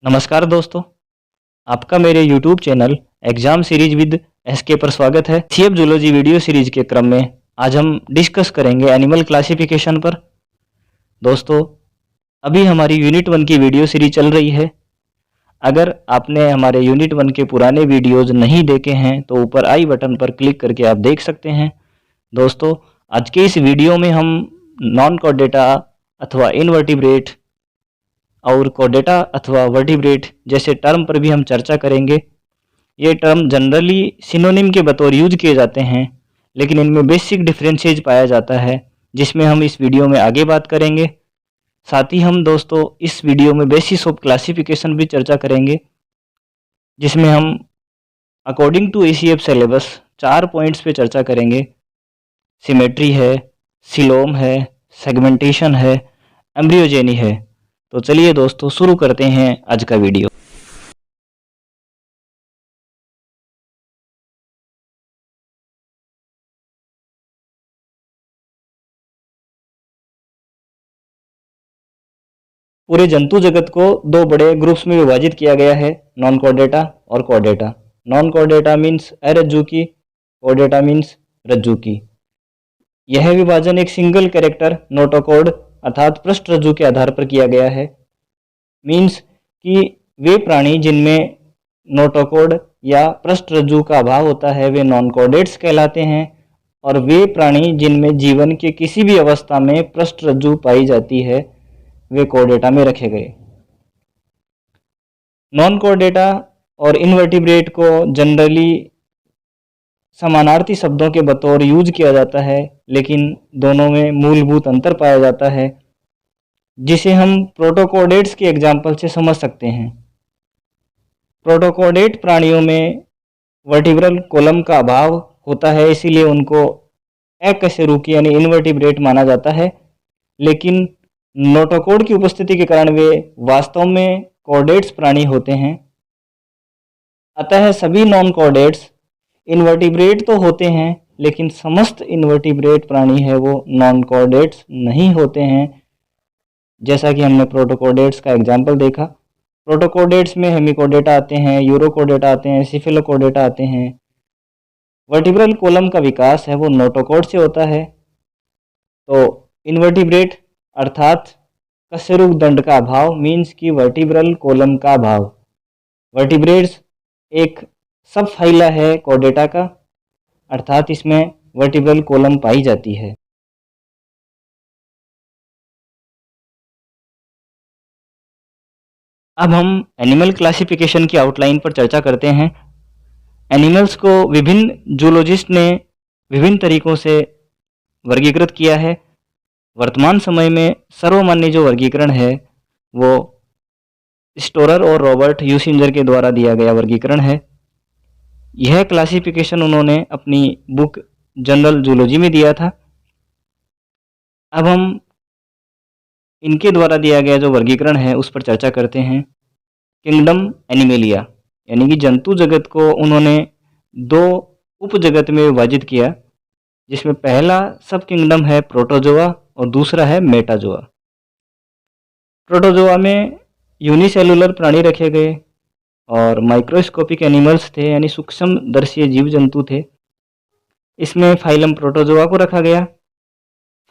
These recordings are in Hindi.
नमस्कार दोस्तों, आपका मेरे YouTube channel exam series with SK पर स्वागत है। सीएफ जूलॉजी वीडियो सीरीज के क्रम में आज हम डिस्कस करेंगे एनिमल क्लासिफिकेशन पर। दोस्तों, अभी हमारी यूनिट 1 की वीडियो सीरीज चल रही है। अगर आपने हमारे यूनिट 1 के पुराने वीडियोज नहीं देखे हैं तो ऊपर आई बटन पर क्लिक करके आप देख सकते हैं। दोस्तों, आज के इस वीडियो में हम नॉन कॉर्डेटा अथवा इनवर्टिब्रेट और कॉर्डेटा अथवा वर्टिब्रेट जैसे टर्म पर भी हम चर्चा करेंगे। ये टर्म जनरली सिनोनिम के बतौर यूज किए जाते हैं, लेकिन इनमें बेसिक डिफरेंसेस पाया जाता है, जिसमें हम इस वीडियो में आगे बात करेंगे। साथ ही हम दोस्तों इस वीडियो में बेसिस ऑफ क्लासिफिकेशन भी चर्चा करेंगे, जिसमें हम according to ACF syllabus 4 points पे चर्चा करेंगे। सिमेट्री है, सिलोम है, सेगमेंटेशन है, एम्ब्रियोजेनी है। तो चलिए दोस्तों शुरू करते हैं आज का वीडियो। पूरे जंतु जगत को दो बड़े ग्रुप्स में विभाजित किया गया है, नॉन कॉर्डेटा और कॉर्डेटा। नॉन कॉर्डेटा मीन्स अरज्जुकी, कॉर्डेटा मीन्स रज्जुकी। यह विभाजन एक सिंगल कैरेक्टर नोटोकॉर्ड अर्थात पृष्ठ रज्जु के आधार पर किया गया है। मीन्स कि वे प्राणी जिनमें नोटोकॉर्ड या पृष्ठ रज्जु का अभाव होता है वे नॉन कॉर्डेट्स कहलाते हैं, और वे प्राणी जिनमें जीवन के किसी भी अवस्था में पृष्ठ रज्जु पाई जाती है वे कॉर्डेटा में रखे गए। नॉन कॉर्डेटा और इनवर्टिब्रेट को जनरली समानार्थी शब्दों के बतौर यूज किया जाता है, लेकिन दोनों में मूलभूत अंतर पाया जाता है, जिसे हम प्रोटोकॉर्डेट्स के एग्जाम्पल से समझ सकते हैं। प्रोटोकॉर्डेट प्राणियों में वर्टिब्रल कॉलम का अभाव होता है, इसीलिए उनको अकशेरुकी यानी इनवर्टिब्रेट माना जाता है। लेकिन नोटोकॉर्ड की उपस्थिति के कारण वे वास्तव में कॉर्डेट्स प्राणी होते हैं। अतः सभी नॉन कॉर्डेट्स इनवर्टिब्रेट तो होते हैं, लेकिन समस्त इनवर्टिब्रेट प्राणी है वो नॉन कॉर्डेट्स नहीं होते हैं, जैसा कि हमने प्रोटोकॉर्डेट्स का एग्जाम्पल देखा। प्रोटोकॉर्डेट्स में हेमिकॉर्डेटा आते हैं, यूरोकॉर्डेटा आते हैं, सिफेलोकॉर्डेटा आते हैं। वर्टिब्रल कॉलम का विकास है वो नोटोकॉर्ड से होता है। तो इनवर्टिब्रेट अर्थात कशेरुक दंड का अभाव मीन्स कि वर्टिब्रल कॉलम का अभाव। वर्टिब्रेट्स एक सब फाइला है कॉर्डेटा का, अर्थात इसमें वर्टिब्रल कॉलम पाई जाती है। अब हम एनिमल क्लासिफिकेशन की आउटलाइन पर चर्चा करते हैं। एनिमल्स को विभिन्न जूलॉजिस्ट ने विभिन्न तरीकों से वर्गीकृत किया है। वर्तमान समय में सर्वमान्य जो वर्गीकरण है वो स्टोरर और रॉबर्ट यूसिंजर के द्वारा दिया गया वर्गीकरण है। यह क्लासिफिकेशन उन्होंने अपनी बुक जनरल जूलॉजी में दिया था। अब हम इनके द्वारा दिया गया जो वर्गीकरण है उस पर चर्चा करते हैं। किंगडम एनिमेलिया यानी कि जंतु जगत को उन्होंने दो उप जगत में विभाजित किया, जिसमें पहला सब किंगडम है प्रोटोजोआ और दूसरा है मेटाजोआ। प्रोटोजोआ में यूनिसेलुलर प्राणी रखे गए और माइक्रोस्कोपिक एनिमल्स थे, यानी सूक्ष्म दर्शीय जीव जंतु थे। इसमें फाइलम प्रोटोजोआ को रखा गया।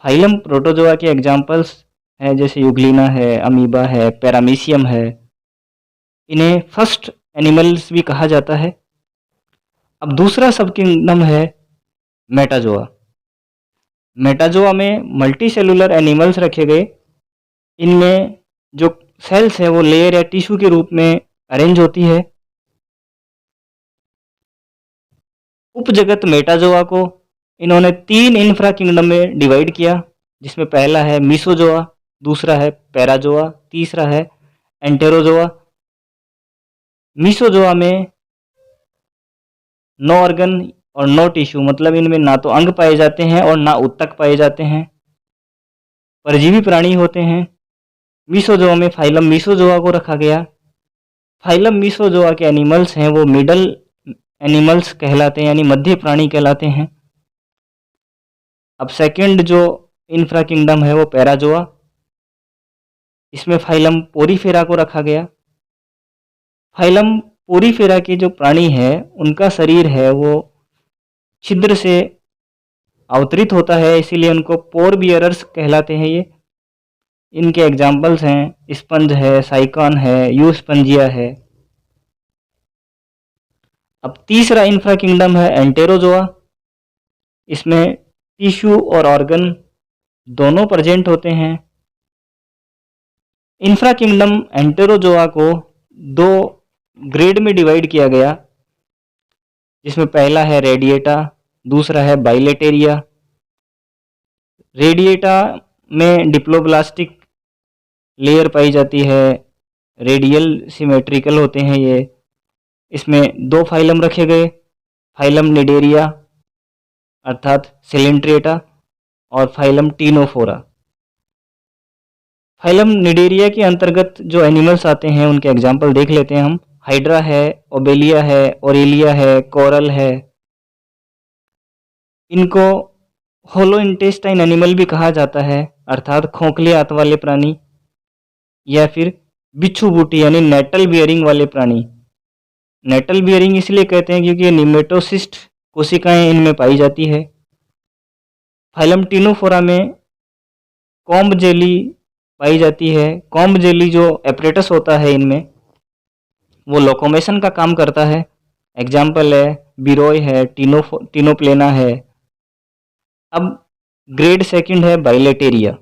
फाइलम प्रोटोजोआ के एग्जाम्पल्स हैं जैसे यूग्लिना है, अमीबा है, पैरामीशियम है। इन्हें फर्स्ट एनिमल्स भी कहा जाता है। अब दूसरा सब किंगडम है मेटाजोआ। मेटाजोआ में मल्टी सेलुलर एनिमल्स रखे गए। इनमें जो सेल्स है वो लेयर या टिश्यू के रूप में अरेंज होती है। उपजगत मेटाजोआ को इन्होंने 3 इंफ्रा किंगडम में डिवाइड किया, जिसमें पहला है मीसोजोआ, दूसरा है पैराजोआ, तीसरा है एंटेरोजोआ। मीसोजोआ में नो ऑर्गन और नो टिश्यू, मतलब इनमें ना तो अंग पाए जाते हैं और ना उत्तक पाए जाते हैं, परजीवी प्राणी होते हैं। मीसोजोआ में फाइलम मीसोजोआ को रखा गया। फाइलम मीसोजोआ के एनिमल्स हैं वो मिडल एनिमल्स कहलाते हैं, यानी मध्य प्राणी कहलाते हैं। अब सेकंड जो इंफ्रा किंगडम है वो पैराजोआ। इसमें फाइलम पोरीफेरा को रखा गया। फाइलम पोरीफेरा के जो प्राणी है उनका शरीर है वो छिद्र से अवतरित होता है, इसीलिए उनको पोर बियरर्स कहलाते हैं। ये इनके एग्जाम्पल्स हैं स्पंज है, साइकॉन है, यूस्पंजिया है। अब तीसरा इंफ्रा किंगडम है एंटेरोजोआ। इसमें टिश्यू और ऑर्गन दोनों प्रेजेंट होते हैं। इंफ्रा किंगडम एंटेरोजोआ को दो ग्रेड में डिवाइड किया गया, जिसमें पहला है रेडिएटा, दूसरा है बाइलेटेरिया। रेडिएटा में डिप्लोब्लास्टिक लेयर पाई जाती है, रेडियल सिमेट्रिकल होते हैं ये। इसमें दो फाइलम रखे गए, फाइलम निडेरिया अर्थात सिलेंट्रिएटा और फाइलम टीनोफोरा। फाइलम निडेरिया के अंतर्गत जो एनिमल्स आते हैं उनके एग्जाम्पल देख लेते हैं हम। हाइड्रा है, ओबेलिया है, ओरेलिया है, कोरल है। इनको होलो इंटेस्टाइन एनिमल भी कहा जाता है, अर्थात खोखले आंत वाले प्राणी, या फिर बिच्छू बूटी यानी नेटल बियरिंग वाले प्राणी। नेटल बियरिंग इसलिए कहते हैं क्योंकि निमेटोसिस्ट कोशिकाएं इनमें पाई जाती है। फाइलम टीनोफोरा में कॉम्ब जेली पाई जाती है। कॉम्ब जेली जो एपरेटस होता है इनमें, वो लोकोमेशन का काम करता है। एग्जाम्पल है बिरोय है, टीनोप्लेना है। अब ग्रेड सेकंड है बाइलेटेरिया।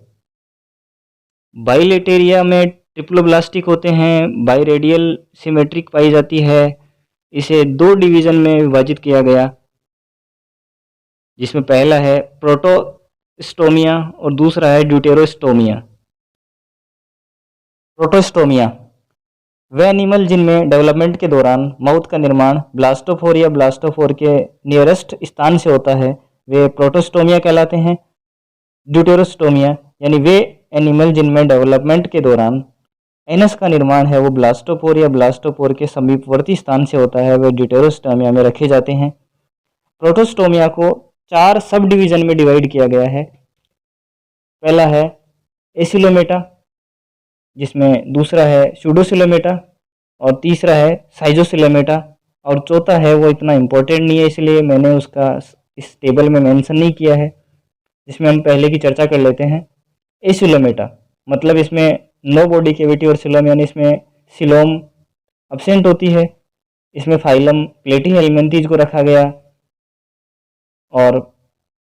बाइलेटेरिया में ट्रिप्लोब्लास्टिक होते हैं, बाइरेडियल सिमेट्रिक पाई जाती है। इसे दो डिवीजन में विभाजित किया गया, जिसमें पहला है प्रोटोस्टोमिया और दूसरा है ड्यूटेरोस्टोमिया। प्रोटोस्टोमिया वे एनिमल जिनमें डेवलपमेंट के दौरान माउथ का निर्माण ब्लास्टोफोर या ब्लास्टोफोर के नियरेस्ट स्थान से होता है, वे प्रोटोस्टोमिया कहलाते हैं। ड्यूटेरोस्टोमिया यानी वे एनिमल जिनमें डेवलपमेंट के दौरान एनस का निर्माण है वो ब्लास्टोपोर या ब्लास्टोपोर के समीपवर्ती स्थान से होता है, वे ड्यूटेरोस्टोमिया में रखे जाते हैं। प्रोटोस्टोमिया को 4 सब डिवीजन में डिवाइड किया गया है। पहला है एसिलोमेटा, जिसमें दूसरा है सूडोसिलोमेटा और तीसरा है साइजोसिलोमेटा, और चौथा है वो इतना इम्पोर्टेंट नहीं है इसलिए मैंने उसका इस टेबल में मेंशन नहीं किया है, जिसमें हम पहले की चर्चा कर लेते हैं। एसिलोमेटा मतलब इसमें नो बॉडी कैविटी और सिलोम यानी इसमें सिलोम अब्सेंट होती है। इसमें फाइलम प्लेटीहेल्मिन्थीज को रखा गया और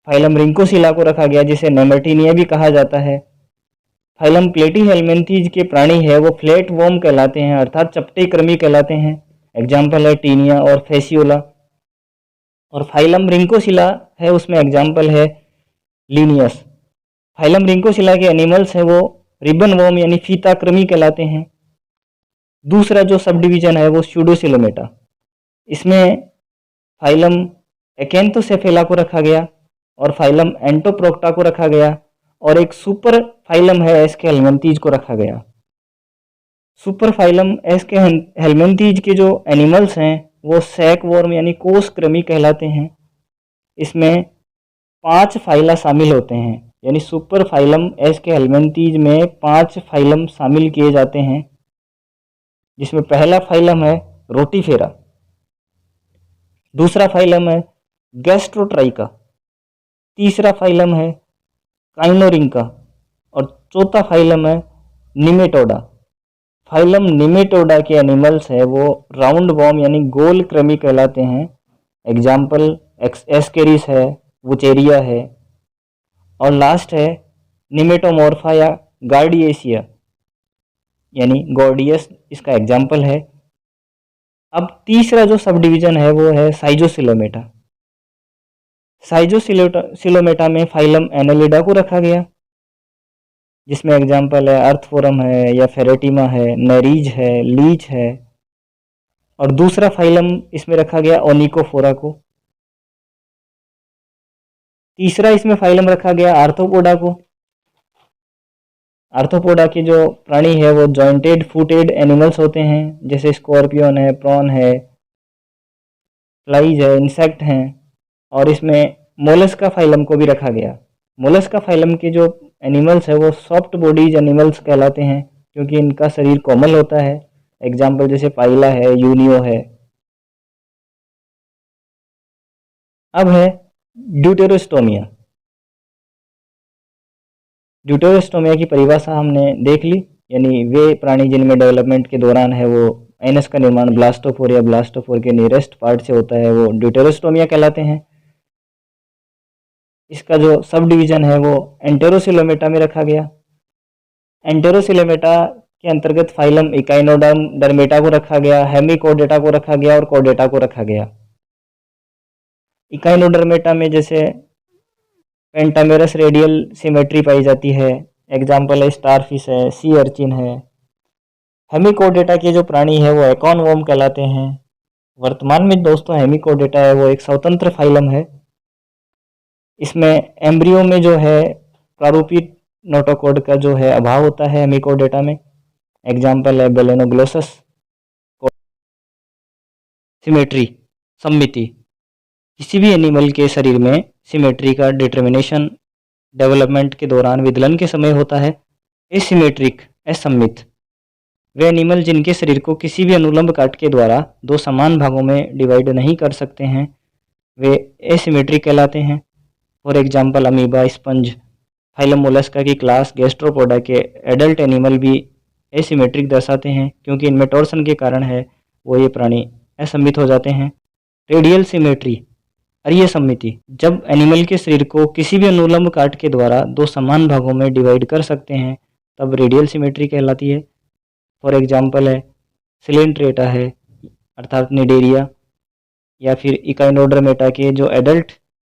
फाइलम रिंकोसिला को रखा गया, जिसे नेमर्टिनिया भी कहा जाता है। फाइलम प्लेटीहेल्मिन्थीज के प्राणी है वो फ्लैट वॉर्म कहलाते हैं, अर्थात चपटे कृमि कहलाते हैं। एग्जाम्पल है टीनिया और फेसियोला। और फाइलम रिंकोसिला है, उसमें एग्जाम्पल है लीनियस। फाइलम रिंकोसिला के एनिमल्स है वो रिबन वॉर्म यानी फीता कृमि कहलाते हैं। दूसरा जो सब डिवीजन है वो सूडोसिलोमेटा। इसमें फाइलम एकैंथोसेफेला को रखा गया और फाइलम एंटोप्रोक्टा को रखा गया, और एक सुपर फाइलम है एस्के हेल्मिन्थीज को रखा गया। सुपर फाइलम एस्के हेल्मिन्थीज के जो एनिमल्स हैं वो सैक वॉर्म यानी कोष कृमि कहलाते हैं। इसमें 5 फाइला शामिल होते हैं, यानी सुपर फाइलम एस्के हेल्मिन्थीज में 5 फाइलम शामिल किए जाते हैं, जिसमें पहला फाइलम है रोटीफेरा, दूसरा फाइलम है गैस्ट्रोट्राइका, तीसरा फाइलम है काइनोरिंका और चौथा फाइलम है निमेटोडा। फाइलम निमेटोडा के एनिमल्स है वो राउंड वॉर्म यानी गोल कृमि कहलाते हैं। एग्जाम्पल एस्केरिस है, वुचेरिया है, और लास्ट है निमेटोमॉर्फा या गार्डिएसिया यानी गॉर्डियस, इसका एग्जाम्पल है। अब तीसरा जो सब डिवीजन है वो है साइजोसिलोमेटा। साइजोसिलोमेटा में फाइलम एनालिडा को रखा गया, जिसमें एग्जाम्पल है अर्थफोरम है या फेरेटिमा है, नेरीज है, लीच है, और दूसरा फाइलम इसमें रखा गया ओनिकोफोरा को। तीसरा इसमें फाइलम रखा गया आर्थ्रोपोडा को। आर्थ्रोपोडा के जो प्राणी है वो जॉइंटेड फुटेड एनिमल्स होते हैं, जैसे स्कॉर्पियन है, प्रॉन है, फ्लाइज है, इंसेक्ट हैं। और इसमें मोलस्का फाइलम को भी रखा गया। मोलस्का फाइलम के जो एनिमल्स है वो सॉफ्ट बॉडीज एनिमल्स कहलाते हैं, क्योंकि इनका शरीर कोमल होता है। एग्जाम्पल जैसे पाइला है, यूनियो है। अब है ड्यूटेरोस्टोमिया। ड्यूटेरोस्टोमिया की परिभाषा हमने देख ली, यानी वे प्राणी जिनमें डेवलपमेंट के दौरान है वो एनस का निर्माण ब्लास्टोफोर या ब्लास्टोफोर के नियरेस्ट पार्ट से होता है, वो ड्यूटेरोस्टोमिया कहलाते हैं। इसका जो सब डिवीजन है वो एंटेरोसिलोमेटा में रखा गया। एंटेरोसिलोमेटा के अंतर्गत फाइलम इकाइनोडर्मेटा को रखा गया, हेमिकोडेटा को रखा गया और कोडेटा को रखा गया। इकाइनोडर्मेटा में जैसे पेंटामेरस रेडियल सिमेट्री पाई जाती है, एग्जाम्पल है स्टारफिश है, सी अर्चिन है। हेमिकोडेटा के जो प्राणी है वो एकॉनवॉर्म कहलाते हैं। वर्तमान में दोस्तों हेमिकोडेटा है वो एक स्वतंत्र फाइलम है। इसमें एम्ब्रियो में जो है प्रारूपी नोटोकॉड का जो है अभाव होता है हेमिकोडेटा में, एग्जाम्पल है बेलेनोग्लोसस। सिमेट्री सममिति, किसी भी एनिमल के शरीर में सिमेट्री का डिटर्मिनेशन डेवलपमेंट के दौरान विदलन के समय होता है। एसिमेट्रिक असम्मित, वे एनिमल जिनके शरीर को किसी भी अनुलंब काट के द्वारा दो समान भागों में डिवाइड नहीं कर सकते हैं, वे एसिमेट्रिक कहलाते हैं। For example amoeba, sponge, phylum Mollusca की क्लास गैस्ट्रोपोडा के एडल्ट एनिमल भी एसिमेट्रिक दर्शाते हैं, क्योंकि इनमें टॉर्सन के कारण है वो ये प्राणी असम्मित हो जाते हैं। रेडियल सिमेट्री अरीय सम्मिति, जब एनिमल के शरीर को किसी भी अनुलंब काट के द्वारा दो समान भागों में डिवाइड कर सकते हैं तब रेडियल सिमेट्री कहलाती है। फॉर एग्जाम्पल है सिलेंट्रेटा है अर्थात निडेरिया, या फिर इकाइनोडर्मेटा के जो एडल्ट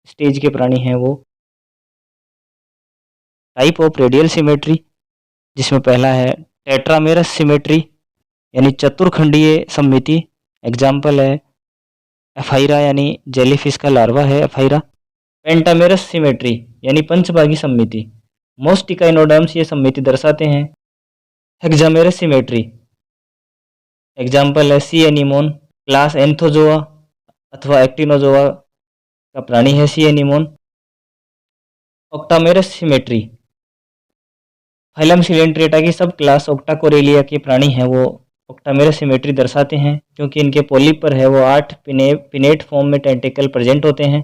स्टेज के प्राणी हैं वो। टाइप ऑफ रेडियल सिमेट्री, जिसमें पहला है टेट्रामेरस सिमेट्री यानी चतुर्खंडीय सम्मिति, एग्जाम्पल है एफाइरा यानी जेलीफिश का लार्वा है एफाइरा। पेंटामेरस सिमेट्री यानी पंचभागी सम्मिति, मोस्ट इकाइनोडर्म्स ये सम्मिति दर्शाते हैं। हेक्सामेरस सिमेट्री, एग्जाम्पल है सी एनीमोन, क्लास एंथोजोआ अथवा एक्टिनोजोआ का प्राणी है sea anemone. Octamerous symmetry, phylum coelenterata की सब क्लास ऑक्टाकोरेलिया के प्राणी हैं वो ऑक्टामेरस सिमेट्री दर्शाते हैं, क्योंकि इनके पोलिप पर है वो 8 पिनेट फॉर्म में टेंटिकल प्रेजेंट होते हैं।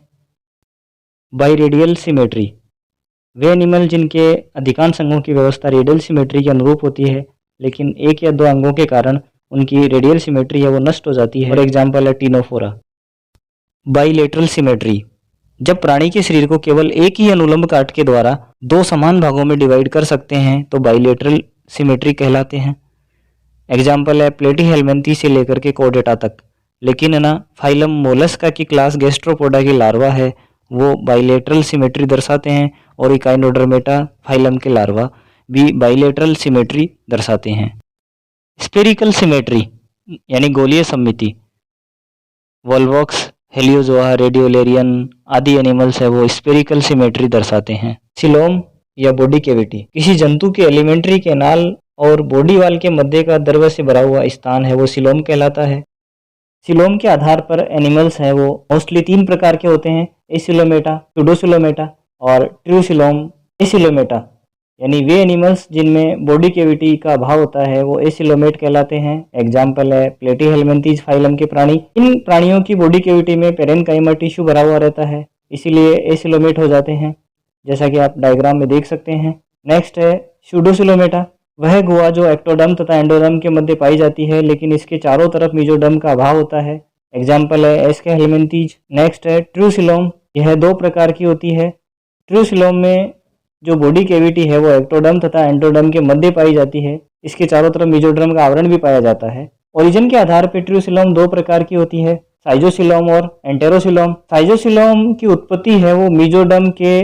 बाइरेडियल सिमेट्री, वे एनिमल जिनके अधिकांश अंगों की व्यवस्था रेडियल सिमेट्री के अनुरूप होती है, लेकिन एक या दो अंगों के कारण उनकी रेडियल सिमेट्री है वो नष्ट हो जाती है। फॉर एग्जाम्पल है टीनोफोरा। बाइलेटरल सिमेट्री, जब प्राणी के शरीर को केवल एक ही अनुलंब काट के द्वारा दो समान भागों में डिवाइड कर सकते हैं तो बाइलेटरल सिमेट्री कहलाते हैं। एग्जाम्पल है प्लेटीहेल्मिन्थी से लेकर के कोडेटा तक, लेकिन ना फाइलम मोलस्का की क्लास गैस्ट्रोपोडा की लार्वा है वो बाइलेटरल सिमेट्री दर्शाते हैं, और इकाइनोडर्मेटा फाइलम के लार्वा भी बाइलेटरल सिमेट्री दर्शाते हैं। स्पेरिकल सिमेट्री यानी गोलीय सम्मिति, वोल्वॉक्स, हेलियोजोआ, रेडियोलेरियन आदि एनिमल्स है वो स्पेरिकल सिमेट्री दर्शाते हैं। सिलोम या बॉडी कैविटी, किसी जंतु के एलिमेंट्री कैनाल और बॉडी वाल के मध्य का द्रव से भरा हुआ स्थान है वो सिलोम कहलाता है। सिलोम के आधार पर एनिमल्स हैं वो मोस्टली 3 प्रकार के होते हैं, एसिलोमेटा, सूडोसिलोमेटा और ट्रूसिलोम एसिलोमेटा, यानी वे एनिमल्स जिनमें बॉडी कैविटी का अभाव होता है वो एसिलोमेट कहलाते हैं। एग्जाम्पल है प्लेटीहेल्मिन्थीज फाइलम के प्राणी। इन प्राणियों की बॉडी कैविटी में पेरेनकाइमा टिश्यू भरा हुआ रहता है, इसीलिए एसिलोमेट हो जाते हैं, जैसा कि आप डायग्राम में देख सकते हैं। नेक्स्ट है सूडोसिलोमेटा, वह गुहा जो एक्टोडर्म तथा एंडोडर्म के मध्य पाई जाती है, लेकिन इसके चारों तरफ मेसोडर्म का अभाव होता है। एग्जाम्पल है एस्के हेल्मिन्थीज। नेक्स्ट है ट्रूसिलोम, यह 2 प्रकार की होती है। ट्रूसिलोम में जो बॉडी कैविटी है वो एक्टोडर्म तथा एंडोडर्म के मध्य पाई जाती है, इसके चारों तरफ मेसोडर्म का आवरण भी पाया जाता है। ओरिजिन के आधार पर ट्रूसिलोम 2 प्रकार की होती है, साइजोसिलोम और एंटेरोसिलोम। साइजोसिलोम की उत्पत्ति है वो मेसोडर्म के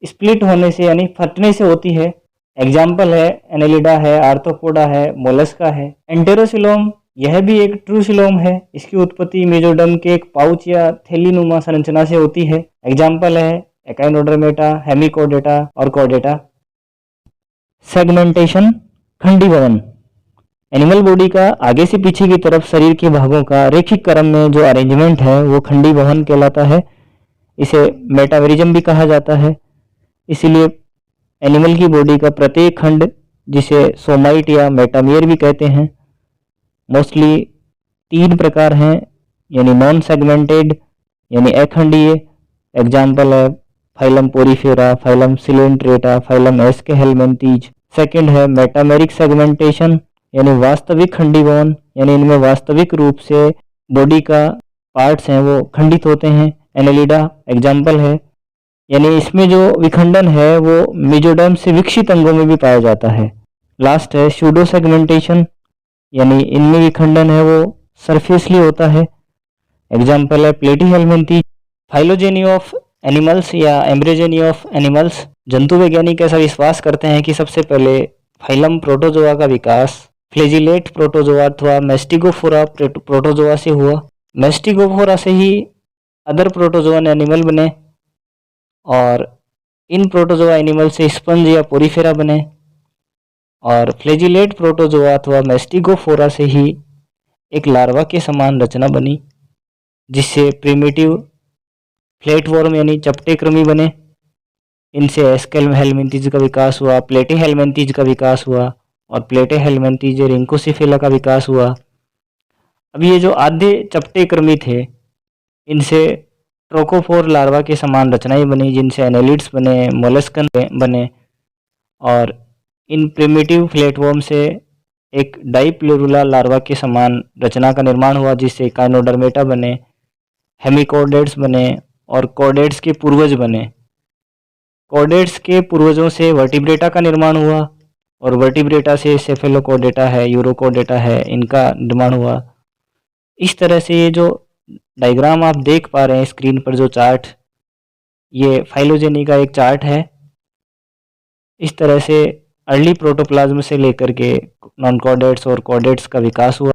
स्प्लिट होने से यानी फटने से होती है। एग्जाम्पल है एनेलिडा है, आर्थ्रोपोडा है, मोलस्का है। एंटेरोसिलोम यह भी एक ट्रूसिलोम है, इसकी उत्पत्ति मेसोडर्म के एक पाउच या थैलीनुमा संरचना से होती है। एग्जाम्पल है एकाइनोडर्मेटा, हेमिकोडेटा और कोडेटा। सेगमेंटेशन, खंडीभवन, एनिमल बॉडी का आगे से पीछे की तरफ शरीर के भागों का रैखिक क्रम में जो अरेंजमेंट है वो खंडीभवन कहलाता है। इसे मेटामेरिज्म भी कहा जाता है। इसीलिए एनिमल की बॉडी का प्रत्येक खंड, जिसे सोमाइट या मेटामियर भी कहते हैं, मोस्टली 3 प्रकार हैं, यानी नॉन सेगमेंटेड यानी अखंडीय। एग्जाम्पल है phylum porifera, phylum coelenterata, phylum aschelminthes. Second है मेटामेरिक सेगमेंटेशन यानी वास्तविक खंडीभवन, यानी इनमें वास्तविक रूप से बॉडी का पार्ट्स हैं वो खंडित होते हैं। एनेलिडा एग्जाम्पल है, यानी इसमें जो विखंडन है वो मेसोडर्म से विकसित अंगों में भी पाया जाता है। लास्ट है सूडो सेगमेंटेशन, यानी इनमें विखंडन है वो सरफेसली होता है। एग्जाम्पल है प्लेटीहेलमिंथीज। फाइलोजेनी ऑफ एनिमल्स या एम्ब्रियोजेनी ऑफ एनिमल्स। जंतु वैज्ञानिक ऐसा विश्वास करते हैं कि सबसे पहले फाइलम प्रोटोजोआ का विकास फ्लैजिलेट प्रोटोजोआ अथवा मैस्टिगोफोरा प्रोटोजोआ से हुआ। मैस्टिगोफोरा से ही अदर प्रोटोजोअन एनिमल बने और इन प्रोटोजोआ एनिमल से स्पंज या पोरीफेरा बने, और फ्लैजिलेट प्रोटोजोआ अथवा मैस्टिगोफोरा से ही एक लार्वा के समान रचना बनी, जिससे प्रिमिटिव फ्लैटवॉर्म यानी चपटे कृमि बने। इनसे एस्केहेलमिंथीज का विकास हुआ, प्लेटीहेलमिंथीज का विकास हुआ और प्लेटीहेलमिंथीज रिंकोसिफेला का विकास हुआ। अब ये जो आधे चपटे कृमि थे, इनसे ट्रोकोफोर लार्वा के समान रचनाएं बनी, जिनसे एनेलिड्स बने, मोलस्कन बने, और इन प्रिमिटिव फ्लैटवॉर्म से एक डाइप्लूरुला लार्वा के समान रचना का निर्माण हुआ, जिससे काइनोडर्मेटा बने, हेमिकोडेट्स बने और कोडेट्स के पूर्वज बने। कोडेट्स के पूर्वजों से वर्टिब्रेटा का निर्माण हुआ और वर्टिब्रेटा से सेफेलोकोडेटा है, यूरोकोडेटा है, इनका निर्माण हुआ। इस तरह से ये जो डायग्राम आप देख पा रहे हैं स्क्रीन पर, जो चार्ट, ये फाइलोजेनी का एक चार्ट है। इस तरह से अर्ली प्रोटोप्लाज्म से लेकर के नॉन कोडेट्स और कोडेट्स का विकास हुआ।